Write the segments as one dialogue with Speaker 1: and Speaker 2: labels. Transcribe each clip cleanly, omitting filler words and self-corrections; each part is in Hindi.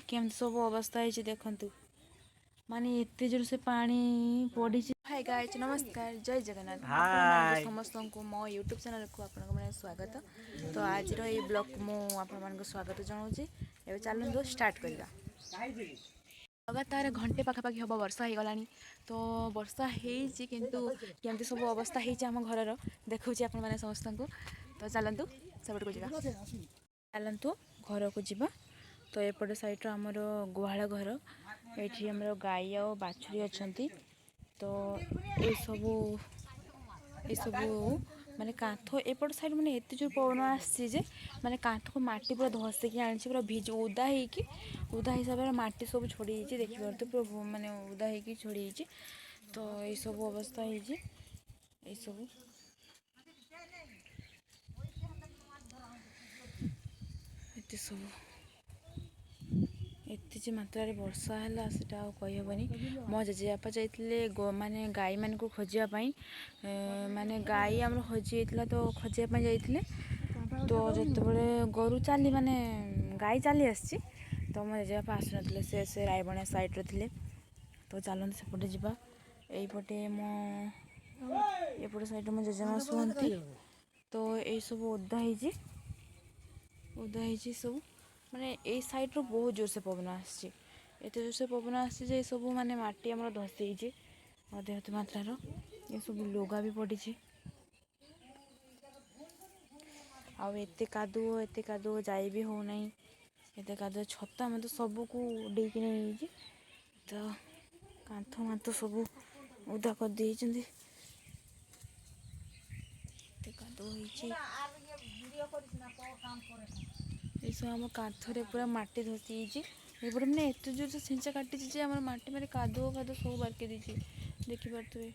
Speaker 1: केमती सब अवस्था है देखु माने एत जोर से पानी पड़ी। हाय गाइस नमस्कार जय जगन्नाथ आप समस्त को मो यूट्यूब चैनल को आपन मैंने स्वागत। तो आज ये ब्लॉग को मुझे स्वागत जनाऊँगी। एवं चलते स्टार्ट करवा। लगातार घंटे पाखापाखि हम वर्षा हो गला। तो वर्षा किंतु केमती सब अवस्था होम घर देखा आप समस्त को। तो चलतु सेपट को जा चलतु घर को जा। तो एपटे साइड आमर गुहाल घर ये आमर गाई आ बाछुरी अच्छा। तो ये सब माने कांथ एपट साइड माने एत जो पवन आसे माने कांथ को माटी पूरा धसिकी आनी पूरा भिज उदा उदा हिसाब से माटी सब छोड़ी देखी पारे पूरा माने उदा हो छोड़ी। तो ये सब अवस्था ये सब एत सब एत मात्रा वर्षा है सेटा कहीहबनी। मो जेजेबापा जाइए माने गाई मान को खोजापी माने गाई आम हजि तो खोजापी जाइए। तो जितेबले गोरु चली माने गाई चली आसी तो मो जेजेबापा आसुन से रायबणिया साइड्रे थे। तो चलते सेपटे जा यपटे मो एपटे साइड मो जेजेमा शुंती। तो ये सब ओदा सब माने ए साइड रो बहुत जोर से पवन आसते जोर से पवन आसे सब माने माटी आम धसी अधिक मात्रार ये सब लुगा भी पड़ी। आते कादुओ जाई भी हो नहीं एत कादुओ छता मत सबको उड़ेक नहीं। तो कांथ मांथ सब उदा कर दे सब आम कांथरे पूरा माटी धसी ये मैंने एत जोर से छिंचा काटी आम माटी मारे कादुओ सब बारके देती देखिपे।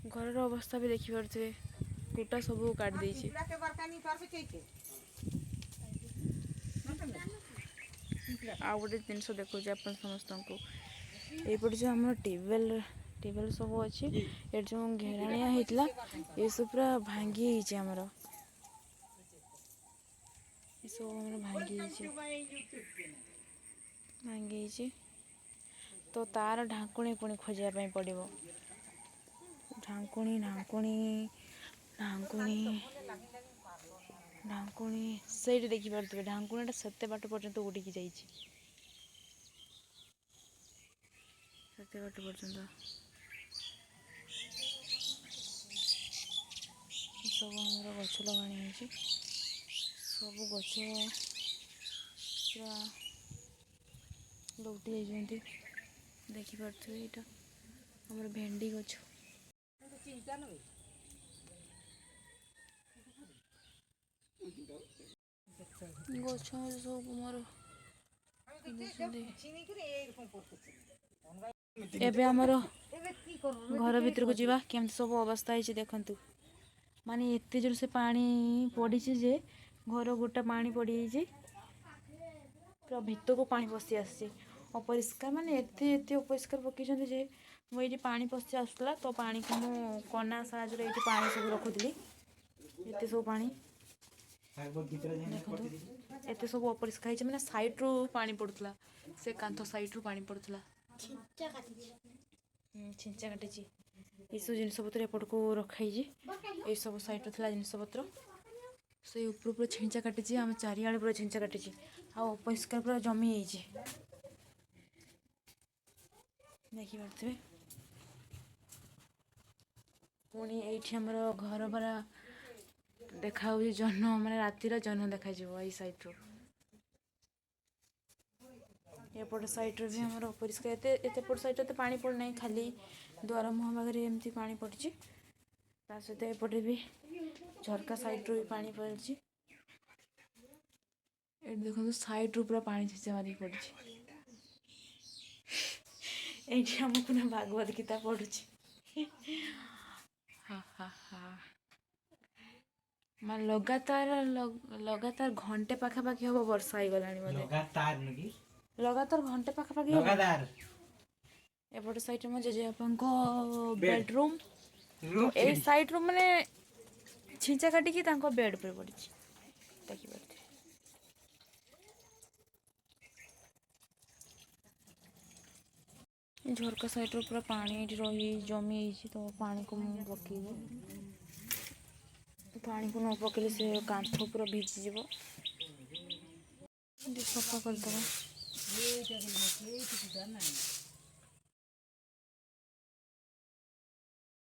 Speaker 1: घर अवस्था भी देखिपे कुटा सब काट देती। आ गोटे जिनस देखो आप समस्त को यपटे जो आम टेबल सब अच्छे ये जो घेराणिया होता ये सब पूरा भांगी आमर सब भांगी तो तार ढाकुणी पुणी खोजापी पड़ो ढाकुणी ढाकुणी ढाकुणी ढाकुणी से देखिपे ढाकुणीटा सेते बाट पर्यंत उड़ी जाइए सेते बाट पर्यंत सब आमर गछ लगाणी सब गछ पूरा लौटी जाती देखिपे। यहाँ आमर भेंडी गछ गछ सब मोर एबे आमर घर भीतर को जीवा केमती सब अवस्था है देखु माने एत जोर से पानी पड़ी जे घर गोटा पानी पड़ी पूरा भितर को पानी पशि आसी अपरिष्कार माने एत अपरिष्कार पकड़ जे मुझे पानी पशि आसला। तो पानी को मु कना साहाଯ୍य ये पानी सब रखुली एत सब पानी एत सब अपरिष्कार मैंने साइड रू पानी पड़ूला से कांथ साइड रू पानी पड़ूला छिंचा काटी ये सब जिनपतर एपट को रखाई ये सब साइड रा जिनपतर से ऊपर पूरा छिंचा काटी आम चारिआडे पूरा छिंचा काटी अपरिष्कार पूरा जमी देखिपे। पुणी ये घर भरा देखा जह्न माने रातिर जह्न देखा यही साइड रू एपट साइड भी आम अपरिष्कार एतपट साइड तो पानी पड़ना खाली द्वार मुह पाखे एमती पानी पड़ी सहित एपटे भी झरका साइड रू भी पानी पड़ी ये देखो साइड रू पूरा पानी छिंचा मारिक पड़ी ये आमको ना भागवत गीता पढ़ु मान लगातार घंटे पाखापाखि हम वर्षा हो गला लगातार घंटे पाखापाखि एपटे साइड में जेजेबापा बेडरूम ए साइड रू माने छिंचा काटिकी बेड पर पड़ी देखिए झरका साइड पूरा पानी रही जमी तो पानी को मुझे पकेब पानी को न पकेले से कांथ पूरा भिजिज सफा करदेव